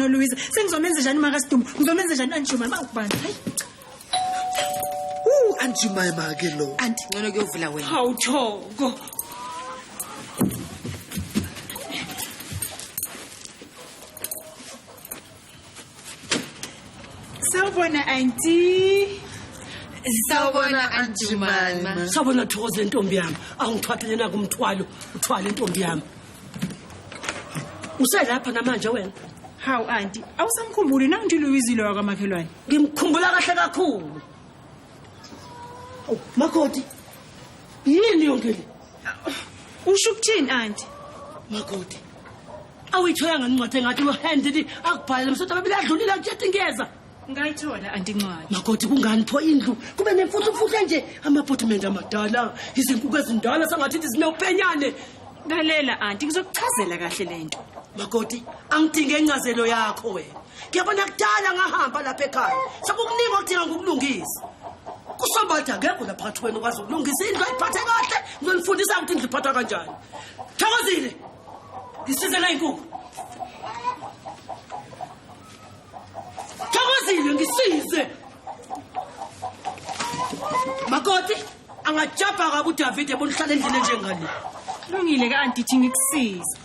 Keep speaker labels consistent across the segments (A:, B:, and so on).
A: noLouise sengizomenza njani makaSidumo ngizomenza njani anjuma makubani hayi
B: Anjima ke lo
A: anti
C: ngcono kuyovula wena
A: hawuthoko Sawubona auntie
C: Sawubona Anjumana
D: Sawubona Thokoze intombi yami angithwathele na kumthwalo uthwale intombi yami Uselapha namanje wena
A: Haw auntie awusamkhumbuli nangi Louise lo wakamakhelwane
D: Ngimkhumbula kahle kakhulu Oh Makoti yini yonke le
A: Usho ukuthini auntie
D: Makoti awuyithoyanga incwadi ngathi uhandle akubhalele msotha babili adlulile akujethi ngeza
A: Ngayithola andincwadi
D: Makoti kungani pho indlu kube nemfuthufuthe nje ama-apartment amadala izinkukhu ezindala sangathi zinophenyane
A: Ngalela auntie ngizokuchazela kahle lento
D: Makoti angidinge incazelo yakho wena ngiyabona kudala ngahamba lapha ekhaya sakukuningi okudinga ngokulungisa kusobatha akekho lapha phakathi wena ukwazi ukulungisa indlu ayiphathe kahle ngizonifundisa ukuthi indlu iphathwa kanjani Thokozile ngisize la inkukhu Thokozile ngisize Makoti angajabha kabi uDavid yabona uhlala endlini njengale
A: Kulungile ka auntie thi ngikusiza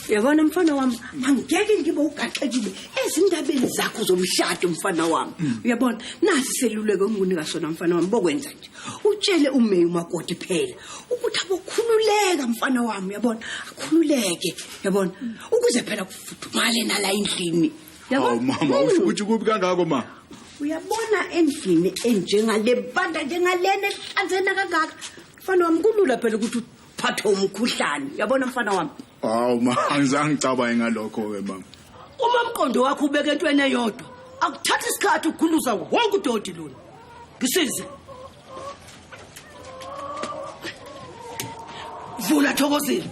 E: Yabona mfana wami angeke ngibe ugaxekile ezindabeni zakho zomshado mfana wami uyabona nasi seluleke ongunika sona mfana wami bokwenza nje utshele uMeyi uMakoti phela ukuthi abokhululeka mfana wami uyabona akhululeke yabona ukuze phela kufudumale nala endlini
B: yabona mama usho ukuthi kubi kangako ma
E: uyabona endlini enjengale banda njengalena ehlanzena kangaka mfana wami kulula phela ukuthi uphathe umkhuhlane yabona mfana wami
B: Hawu ma angizange ngicabanga ngalokho ke mama
D: Uma umqondo wakho ubeke entweni eyodwa akuthatha isikhathi ukukhuluza wonke udodi lona ngisize Vula Thokozile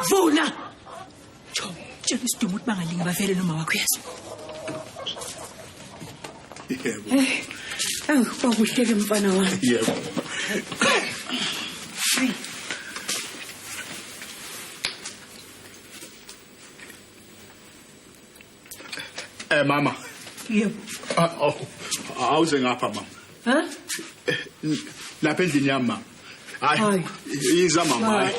D: Vula
A: Tshela iSidumo ukuthi bangalingi bavele noma wakho yeso
B: Yebo
E: kwakuhleke mfana wami
B: Yebo Mama.
D: Yebo.
B: Awuze ngapha mama.
D: Ha?
B: Lapha endlini yami mama. Hayi. Iza mama.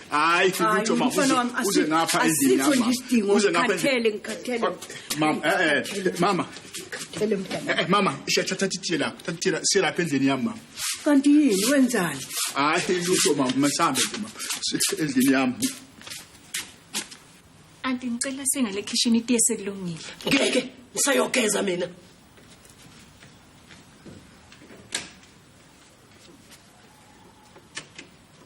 B: Hayi, ngitho mama. Uze ngapha endlini yami. Uze ngapha endlini.
E: Ngikhathele.
B: Mama, mama.
E: Ngikhathele mntana.
B: Mama, thatha ithila. Thatha ithila silapha endlini yami mama.
E: Kanti yini wenzani?
B: Hayi, ngitho mama, masambe mama. Endlini yami.
A: Auntie ngicela singale kitchen itiye sekulungile
D: Ngeke ngisayogeza mina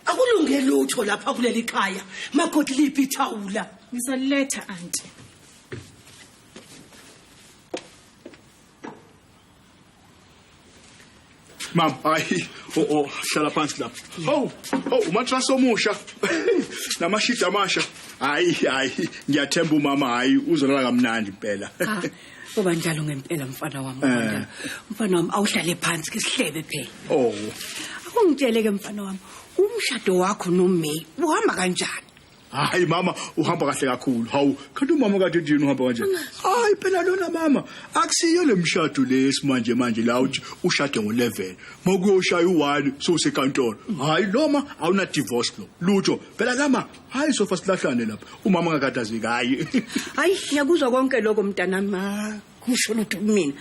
D: Akulungile utho lapha kuleli khaya Makoti liphi ithawula
A: Ngizaliletha auntie
B: Mama, hayi, hlala phansi lapha. Umatrasi omusha. Namashidi amasha. Hayi, ngiyathemba umama hayi uzolala kamnandi impela.
E: Ngoba njalo ngempela mfana wami mfana wami awuhlale phansi ke sihlebe phela. Akungitshele ke mfana wami umshado wakho noMeyi uhamba kanjani?
B: Hayi mama uhamba kahle kakhulu. Hawu, kanti umama kade yini uhamba kanjani? Hayi phela lona mama akusiyo lemshado lesimanje manje la uthi ushade ngo11 makuyoshaya u1 sosenkantolo. Hayi loma awuna divorce lo. Lutho phela lama hayi sofa silahlane lapha. Umama ngakadazika hayi.
E: Hayi ngiyakuzwa konke lokho mntanami kusho ukuthi kumina.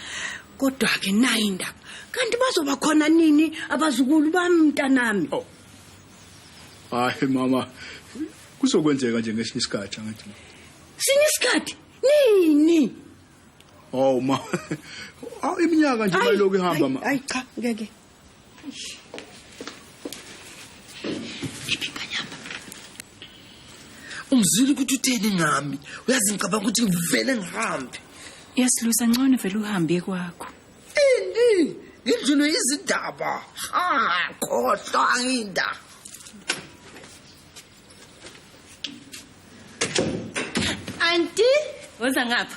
E: Kodwa ke nayi indaba. Kanti bazoba khona nini abazukulu bami mntanami?
B: Hayi mama kuzokwenzeka nje ngesinye isikhathi ngathi.
E: Sinye isikhathi? Nini?
B: Ma. Iminyaka nje bayiloko ihamba ma.
E: Hayi cha ngeke.
C: Ungizile ukuthi utheni ngami uyazi ngicabanga ukuthi ngivele ngihambe
A: Yesilusa ngcono vele uhambe kwakho
C: Ini indlu izindaba khohlwa angindaba
A: Auntie woza ngapha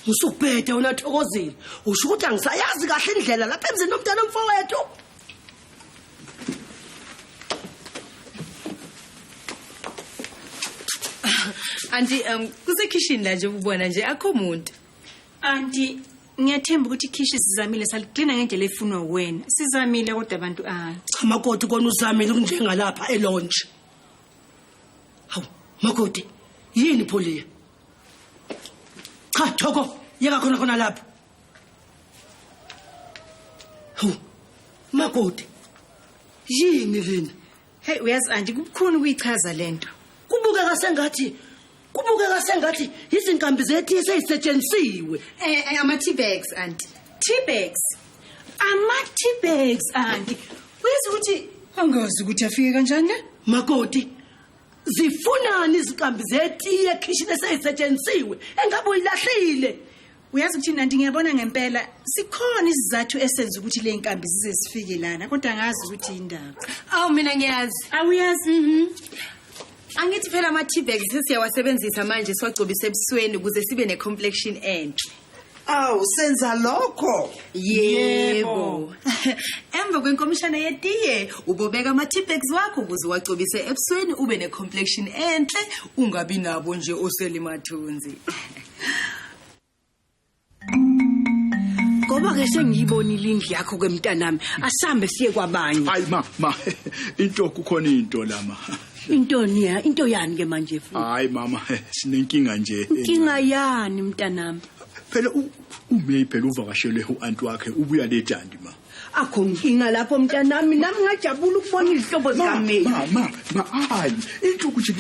D: Usubhede wena Thokozile usho ukuthi angisayazi kahle indlela lapha emzini nomntana omfowethu
F: Anti kusekitchen la nje ubona nje akho umuntu.
A: Anti ngiyathemba ukuthi ikhishi sizamile saliklina ngendlela efunwa wena. Sizamile kodwa abantu
D: Cha makoti kona uzamile kunjengalapha elonje. Hawu makoti yini pholiya? Cha Thoko yeka khona lapha. Hawu makoti yini lena?
A: Hey uyazi anti kubukhona ukuyichaza lento.
D: Kubukeka sengathi izinkambi zethu eseyisetshenzisiwe.
A: Ama tea bags anti. Tea bags. Ama tea bags anti. Uyazi ukuthi angazi ukuthi afike kanjani la?
D: Makoti zifunani izinkambi zethu ekhishi eseyisetshenzisiwe engabe uyilahlile.
A: Uyazi ukuthi nanti ngiyabona ngempela sikhona isizathu esenza ukuthi le inkambi zize sifike lana kodwa angazi ukuthi indaba.
F: Awu mina ngiyazi.
A: Awuyazi?
F: Angithi phela ama tea bags sesiyawasebenzisa manje siwagcobise ebusweni ukuze sibe ne complexion enhle.
C: Awu senza lokho.
F: Yebo. Emva kwenkomishana yetiye ubobeka ama tea bags wakho ukuze wagcobise ebusweni ube ne complexion enhle ungabi nabo nje oselimathunzi.
E: Ngoba ke sengiyibonile indlu yakho kwemntanami asambe siye kwabanye.
B: Hayi ma into kukhona into lama.
E: Into yani ke manje futhi?
B: Hayi mama sinenkinga nje.
E: Inkinga yani mntanami?
B: Phela uMay phela uvakashele uanti wakhe ubuya lejandi ma.
E: Akho inkinga lapho mntanami nami ngajabula ukubona izihlobo zikaMay.
B: Ma hayi into ukuthi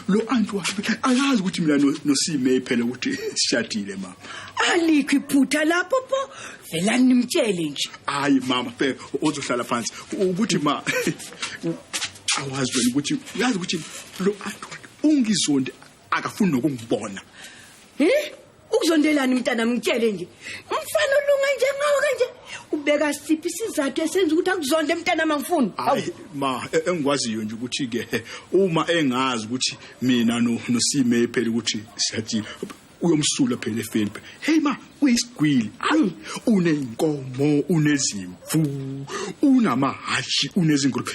B: lo anti wakhe akazi ukuthi mina noSimay phela ukuthi sishadile ma.
E: Alikho iphutha lapho pho vela nimtshele nje.
B: Hayi mama phela uzohlala phansi ukuthi ma awazi wena ukuthi uyazi ukuthi lo anti ungizonde akafuni nokungibona.
E: Ukuzondelana mntanami ngitshele nje. Umfana olunga nje ngawo kanje ubeka siphi isizathu esenza ukuthi akuzonde mntanami angifuni.
B: Hayi ma engikwaziyo nje ukuthi ke uma engazi ukuthi mina noSimay phela ukuthi siyadila uyomsula phela efeni. Hey ma uyisigwili. Hayi unenkomo unezimvu unamahashi unezingulube.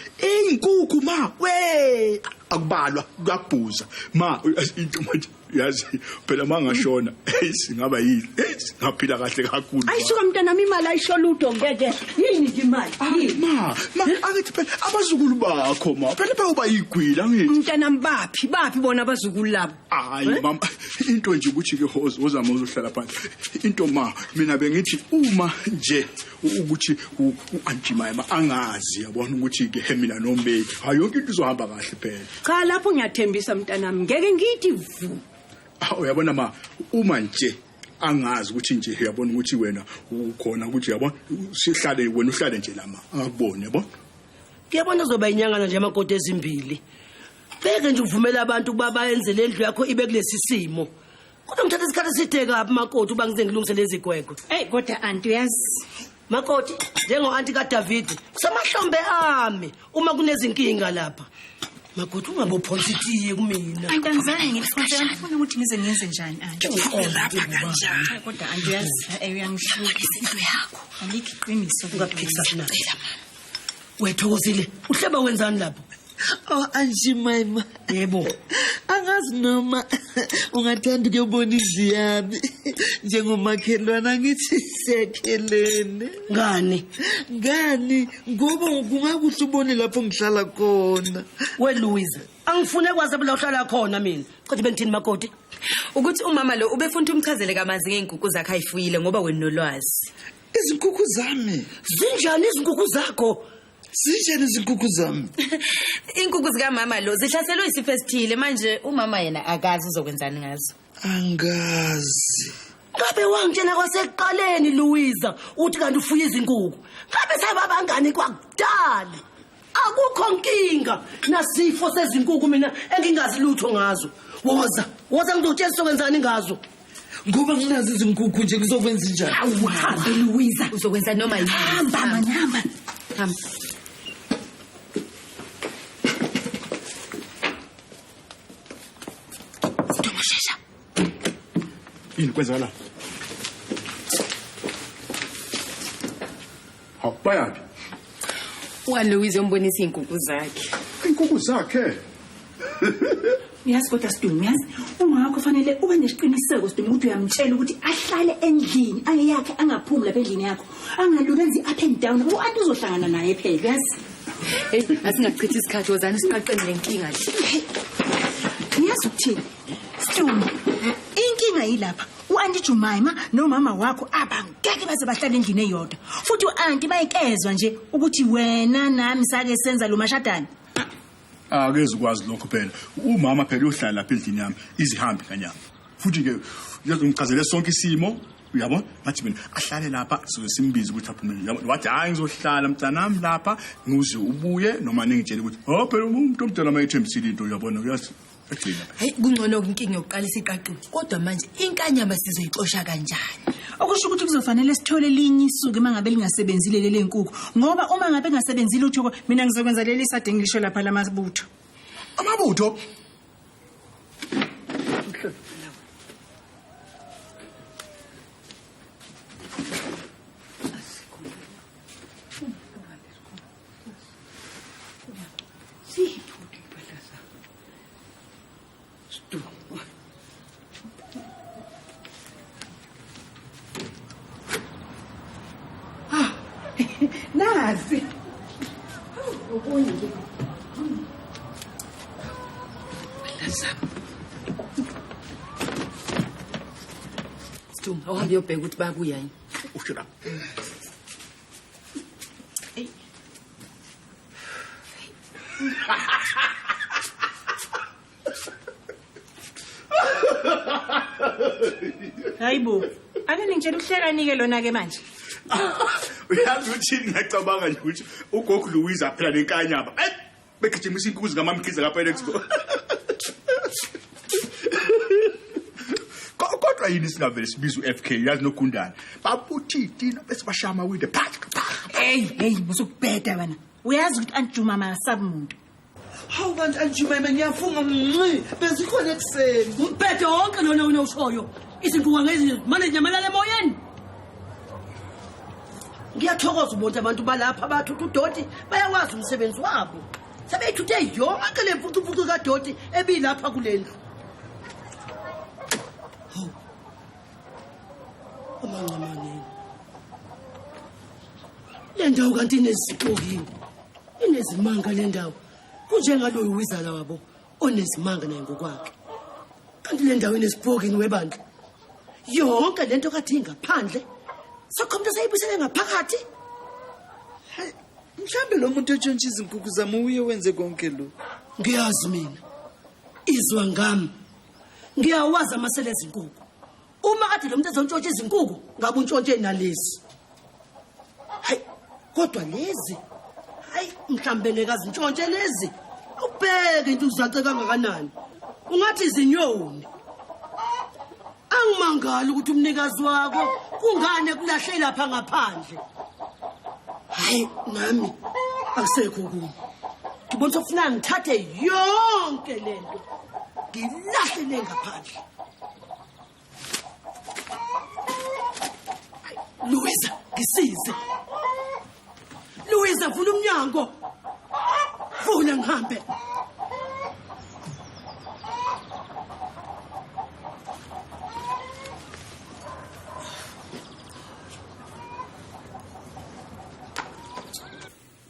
B: Inkukhu ma we akubalwa kuyabhuza ma into manje yazi phela mangashona singaba yini singaphila kahle kakhulu.
E: Ayisuka mntanami imali ayisholutho ngeke yini nje imali.
B: Ma akithi phela abazukulu bakho ma phela bayuba yigwila ngithi
E: mntanami baphi bona abazukulu labo.
B: Hayi mama into nje ukuthi ke ozama uzohlala phansi into ma mina bengithi uma nje ukuthi uAunty Mayima angazi yabona ukuthi ke mina noMay hayi yonke into izohamba kahle phela.
E: Cha lapho ngiyathembisa mntanami ngeke ngithi vu.
B: Uyabona ma uma nje angazi ukuthi nje uyabona ukuthi wena ukhona ukuthi yabona sihlale wena uhlale nje lama akubone yabona.
D: Ngiyabona zoba inyangana nje amakoti ezimbili. Beke nje uvumela abantu kuba bayenze lendlu yakho ibe kulesi simo. Kodwa ngithatha isikhathi eside kabi makoti uba ngize ngilungise lezi gwegwe.
A: Hey kodwa anti uyazi
D: Makoti njengo-anti kaDavid kusamahlombe ami uma kunezinkinga lapha. Makoti ungabophonsa itiye kumina.
A: anti angizange ngikufonse ngifuna ukuthi ngize ngenze njani anti.
C: Lapha kanjani?
A: Kodwa anti uyazi uyangihluka into yakho. Alikho iqiniso
D: Ungaphikisa sina. Wethokozile uhleba wenzani lapho?
C: Oh Aunty Mayima.
D: Yebo.
C: Angazi noma ungathanda ukuyobona iziyami njengomakhelwana ngithi sekhelene.
D: Ngani
C: ngoba kungakuhle ubone lapho ngihlala khona.
D: We Louisa angifune kwaze bila uhlala khona mina. Kodwa bengithini makoti?
F: Ukuthi umama lo ubefuna umchazele kamanzi ngeenkukhu zakhe ayifuyile ngoba wena nolwazi.
C: Izinkukhu zami.
D: Zinjani izinkukhu zakho?
C: Sijene izinkukhu zami.
F: Inkukhu zikamama lo zihlaselwe isifo esithile manje umama yena akazi uzokwenzani ngazo.
C: Angazi.
D: Ngabe wangitshela kwasekuqaleni Louisa uthi kanti ufuya izinkukhu. Ngabe sayibabangani kwakudala. Akukho nkinga nasifo sezinkukhu mina engingazi lutho ngazo. Woza ngizotshela sokwenzani ngazo.
C: Ngoba nginazi izinkukhu nje ngizokwenza njani?
F: Awuhambe Louisa uzokwenza noma yini.
A: Hamba manyama.
F: Hamba.
A: Tomashesha.
B: Yini kwenzala? Bayaphi?
F: Wa Louisa umbonisa inkukhu zakhe.
B: Inkukhu zakhe.
A: Yazi kodwa Sidumi yazi uma wakho fanele ube nesiqiniseko Sidumi ukuthi uyamtshela ukuthi ahlale endlini angeyakhe angaphumi lapha endlini yakho angalukenzi up and down ngoba anti uzohlangana naye phela yazi
F: Hey, asingachithi isikhathi wozani siqaqene lenkinga nje.
A: Yazi ukuthini Sidumi inkinga yilapha uAnti Jumaima nomama wakho abangeke baze bahlale endlini eyodwa futhi uAnti bayikezwa nje ukuthi wena nami sake senza lo mashadana
B: Akeze ukwazi lokho phela umama phela uhlala lapha endlini yami izihambi kanyama futhi ke ngizomchazela sonke isimo uyabona bathi mina ahlale lapha simbiza ukuthi aphume yabona wathi hayi ngizohlala mntanami lapha ngize ubuye noma ningitshela ukuthi oh phela umuntu omdala mayithembisile into uyabona uyazi ethina
F: Hey, kungcono inkinga yokuqalisa iqaqile. Kodwa manje inkanyama sizoyixosha kanjani?
A: okusho ukuthi kuzofanele sithole linye isuku mangabe lingasebenzile lele nkukhu ngoba uma ngabe ngasebenzile uthoko mina ngizokwenza leli sade ngilisho lapha lamabutho
B: amabutho
A: nazi
F: Sidumi, awuhambe uyobheka ukuthi bayabuya yini.
B: ushira
A: hayibo ake ngitshela uhlekanike lona ke manje
B: uyazi ukuthi ngiyacabanga nje ukuthi ugogo Louise phela nenkanyaba begijimisa inkuzi kaMamkhize kapha eXpo kodwa yini singavele sibiza uFK yazi noGundane babuthi tina bese bashama with the part
A: hey musukubheda wena uyazi ukuthi Aunty Jumama asabi umuntu
C: Hawu kanti Anjumama ngiyafunga mnqi bezikhona ekseni.
D: Umphethe wonke lona unoshoyo. Izinkuka ngezi manje nyamalala emoyeni. Ngiyathokoza ubonke abantu balapha abathuthu uDoti bayakwazi umsebenzi wabo. Sebeyithuthe yonke le mfucumfucu kaDoti ebilapha kulendlu. Amanqamane. Le ndawo kanti inezipokini. Inezimanga le ndawo. Kunjengalo uwizala wabo onezimanga naye ngokwakhe. Kanti le ndawo inesipokini webandla. Yonke lento kathi ingaphandle. Sokhomntu sayibusele ngaphakathi.
C: Mhlambe lo muntu etshontsha izinkukhu zami uye wenze konke lo.
D: Ngiyazi mina. Izwa ngami. Ngiyawazi amasele ezinkukhu. Uma kade lo muntu ezontshontsha izinkukhu, ngabe untshontshe nalezi. Hayi, kodwa lezi. Hayi, mhlambe ngekazi ntshontshe lezi. Ubheke into uzace kangakanani. Ungathi izinyoni. Angimangali ukuthi umnikazi wakho kungane kulahle lapha ngaphandle. Hayi, nami akusekho kunye. Ngibona ufuna ngithathe yonke lento. Ngilahle le ngaphandle. Louise, ngisize. Louise, vula umnyango. Vula ngihambe.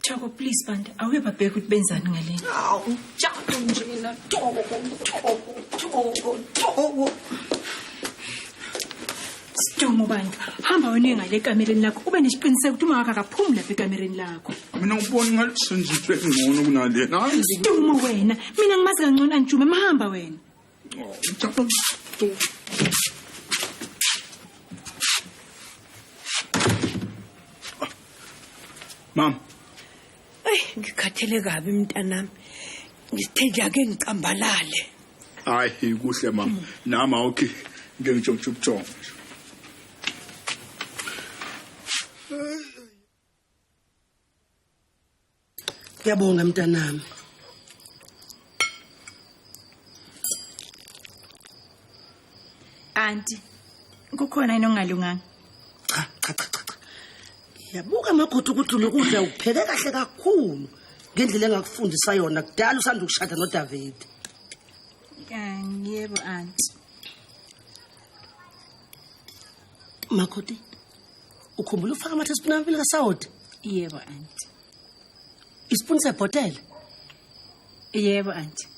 A: Thoko please band awuye babheka ukuthi benzani ngaleni
E: Awu njalo njena thoko
A: Sidumi bantu hamba wena ngale kamereni lakho ube nesiqiniseko ukuthi uma wakho akaphumi lapha ekamereni lakho
B: mina ngibona ngathi senjitwe ngcono kunalena hayi
A: Sidumi wena mina ngimazi kangcono Aunty Juma mahamba wena
B: Mama
E: ngikhathele kabi mntanami ngithe nje ake ngicambalale
B: hayi kuhle mama nami okay ngeke ngitshontshe ubuthongo
D: Ngiyabonga mntanami.
A: Aunty kukhona yini ongalunganga
D: Cha. Yabuka amagodo ukuthi lokudla ukupheke kahle kakhulu ngendlela engakufundisa yona kudala usanda ukushada noDavid.
A: Yebo auntie.
D: Makoti. Ukhumbula ufaka amathe spoon amabili kasawoti?
A: Yebo auntie.
D: Ispoon sebhotela?
A: Yebo auntie.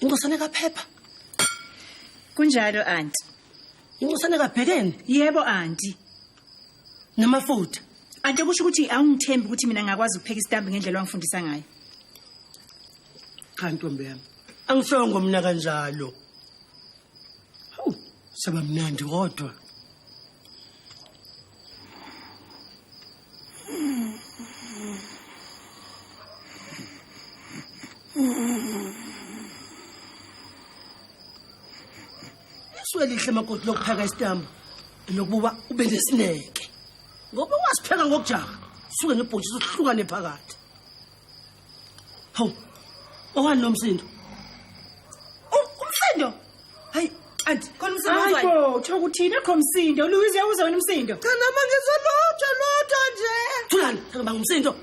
D: Ingosane kaphepha?
A: Kunjalo auntie.
D: Ingosane kabhekeni?
A: Yebo auntie.
D: Namafutha?
A: Ante kusho ukuthi awungithembi ukuthi mina ngakwazi ukupheka isitambi ngendlela wangifundisa ngayo.
D: Cha ntombi yami. Angisho ngomna kanjalo. Hawu, sebamnandi kodwa. Swelihle makoti lokupheka isitambu lokuba ube nesineke. Ngoba ungasipheka ngokujaha, suke nebhotshi sohlukane phakathi. Hawu. Owani nomsindo?
F: Umsindo? Hayi, auntie, khona umsindo wazwayo?
A: Hayibo, utho ukuthini akho umsindo? Louise uyawuzwa wena umsindo?
F: Cha nama ngizolotha nje.
D: Thulani, ngibanga umsindo.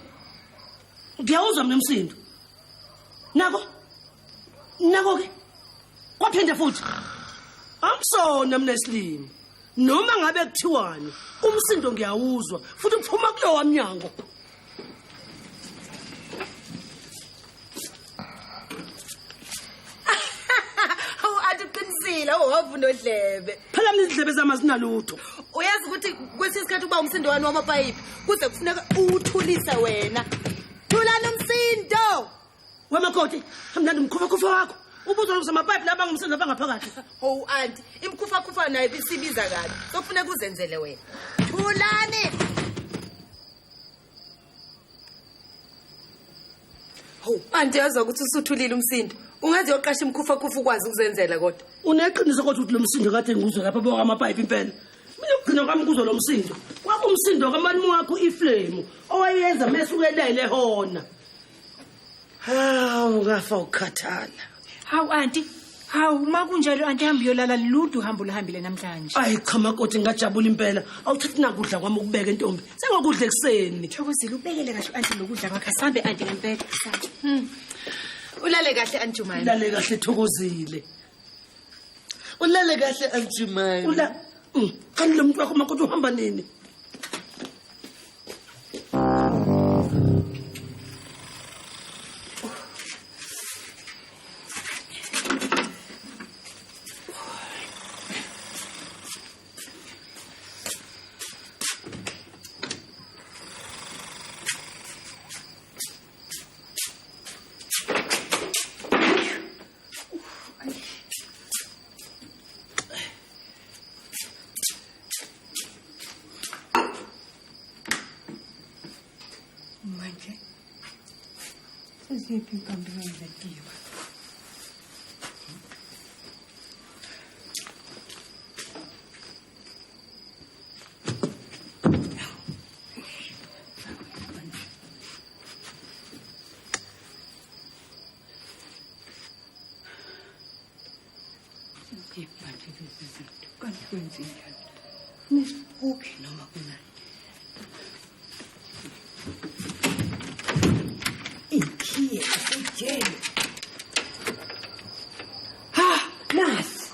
D: Ngiyawuzwa mina umsindo. Nako ke. Kwaphinde futhi. Amsona mina esilimi. Noma ngabe kuthiwani, umsindo ngiyawuzwa futhi uphuma kulo wamnyango.
F: Aduqinisile owavu nodlebe.
D: Phela mina izidlebe zami zinalutho.
F: Uyazi ukuthi kwesinye isikhathi uba umsindo wani wamapayipi kuze kufuneka uwuthulise wena. Thulana umsindo.
D: Wemakoti, amnandi umkhufa wakho. Ubuzwa ngizamapayipi laba ngumsindo bangaphakathi.
F: Oh auntie, imkhufa nayo bisibiza kabi. Sokufuneka uzenzele wena. Thulani. Oh, auntie yazwa ukuthi usuthulile umsindo. Ungaze yoqasha imkhufa ukwazi ukuzenzela kodwa.
D: Uneqiniso kodwa ukuthi lo msindo kade ngizwe lapha boka amapayipi impela. Mina ugcina kwami kuzwa lo msindo. Kwakumsindo kamani wakho iflame owayenza mesukelele hona. Hawu ngafa ukukhathala.
A: Hawu auntie, hawu makunjalo auntie hamba yolala ludu uhambo lahambile namhlanje.
D: Ayi cha makoti ngajabula impela. Awuthathi nakudla kwami ukubeka entombi. Sengokudla ekseni.
A: Thokozile ubekele kahle auntie lokudla kwakhe asambe auntie ngempela.
F: Ulale kahle auntie Jumani.
D: Ulale kahle Thokozile.
C: Ulale kahle Anjumani.
D: Kanti lo muntu wakho makoti uhamba nini?
E: Manje. Sesiphi inkambi yonzetiwe? Okay, manje izinto kanti kwenzekani? Nisiphi noma kunani? Ikhiye asejele. Ha, nasi.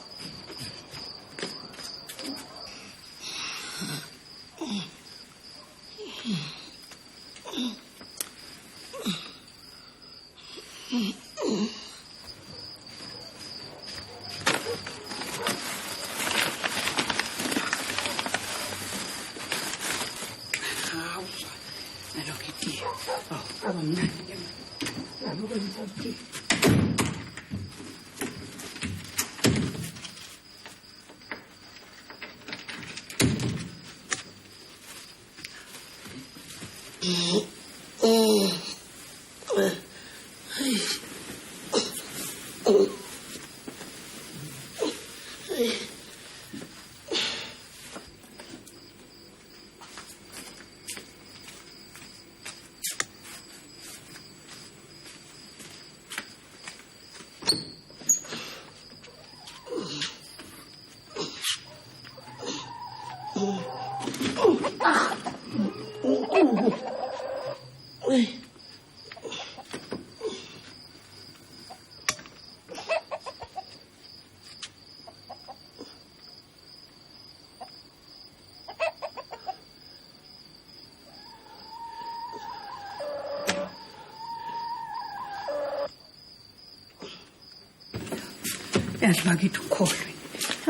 E: yazi bakithi ukhohlwe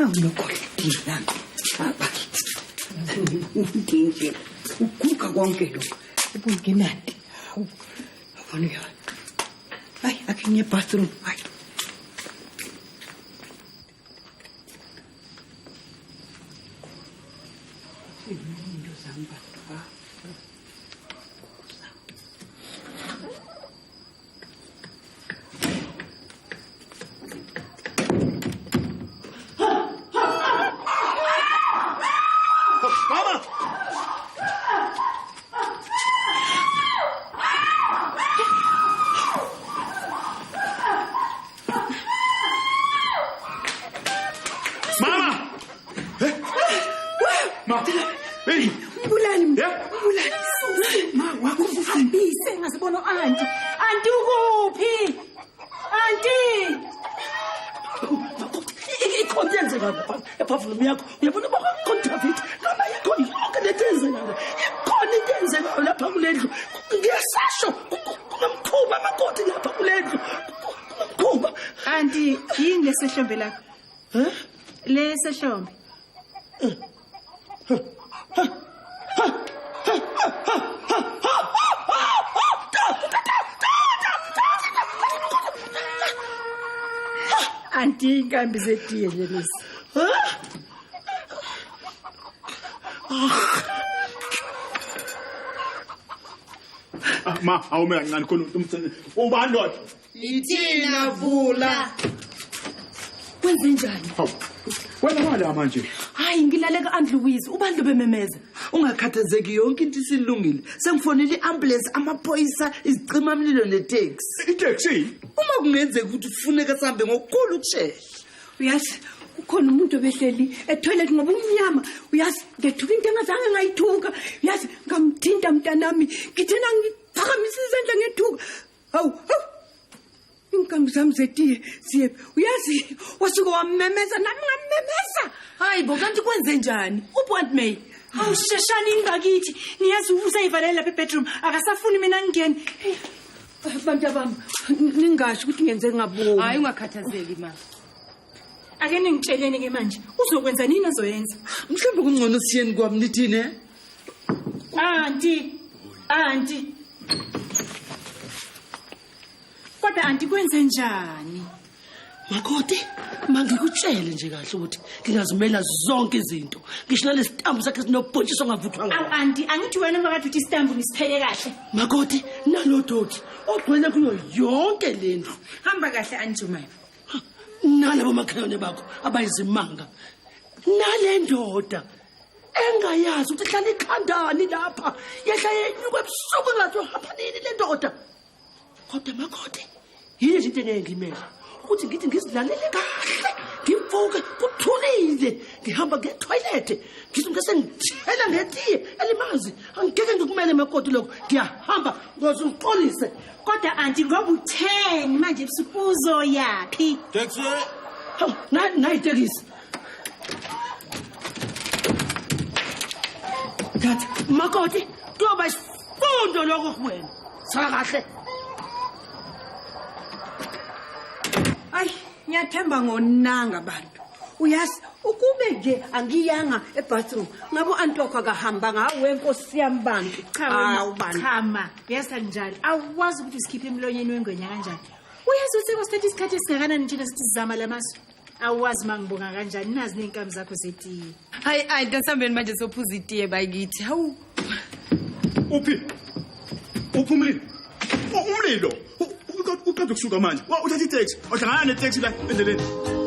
E: awunokhohlwa idini bakithi udinje uguga konke lokho ubunginandi awubona ya hayi akinye bathroom hayi
A: Auntie, yini lesehlombe lakho? Lesehlombe. Auntie, inkambi zetiye nje lezi.
B: Ma, awume kancane khona umthene. Ubani loyo?
F: Ithina Vula.
E: Kwenze njani?
B: Hawu. Wena manje manje.
F: Hayi ngilaleka Andluwizi ubandlu bememeza. Ungakhathazeki yonke into isilungile. Sengifonele iambulance amaphoyisa izicimamlilo netaxi.
B: Itaxi?
F: Uma kungenzeka ukuthi ufuneka sihambe ngokukhulu ukusheshsha.
E: Uyazi ukhona umuntu obehleli etoilet ngoba umnyama uyazi ngethuka into engazange ngayithuka uyazi ngamthinta mntanami ngithena ngiphakamisa izandla ngethuka hawu inkambi zami zetiye siye uyazi wasuka wamemeza nami ngamemeza
F: Hayi bo kanti kwenze njani? Uphi May?
A: Awusheshani ingakithi. Niyazi usayivalela lapha ebedroom. Akasafuni mina ngingene.
E: Bantu bami ningasho ukuthi ngenze ngaboni.
F: Hayi ungakhathazeki ma.
A: Ake ningitsheleni ke manje. Uzokwenza nini ozoyenza?
F: Mhlawumbe kungcono siyeni kwami nithini
A: Auntie. Kodwa auntie kwenze njani?
D: Makoti, mangikutshele nje kahle ukuthi ngingazimela zonke izinto. Ngisho nalesitambu sakhe sinobhontshisi ongavuthwa ngawo.
A: Auntie, angithi wena makade uthi isitambu nisiphele kahle.
D: Makoti, nalodoti ogcwele kuyo yonke lendlu.
F: Hamba kahle Anjumay.
D: Nalabo makhayone bakho abayizimanga. Nalendoda engayazi ukuthi hlala ikhandani lapha. Yehla yenyuka ebusuku ngathi uhamba nini lendoda. Kodwa makoti, yini into engengimela? Ukuthi ngithi ngizidlalele kahle ngimvuke kuthulile ngihamba ngetoilet ngizungese ngithela ngetiye elimazi angeke ngikumele makoti lokho ngiyahamba ngoze uqolise
A: Kodwa auntie ngoba u10 manje ebusuku uzoyaphi?
C: Taxi.
D: nayi tekisi Dad makoti kuyoba isifundo lokho kuwena sakahle
E: Ay, ngiyathemba ngonanga abantu. Uyazi ukube nje angiyanga ebathroom. Ngabo antokho akahamba ngawe Nkosi yami bantu.
A: Chama, yesa njalo. Awazi ukuthi sikhiphe emlonyeni wengwenya kanjani. Uyazi usekosithatha isikhathi esingakanani nje sithi sizama lamasu. Awazi mangibonga kanjani nazi nenkabi zakho zetiye.
F: Hayi dasambeni manje sophuza itiye bakithi. Hawu.
B: Uphi umlilo. Uqeda ukusuka manje. Uthatha itaxi. Uhlangana netaxi la endleleni.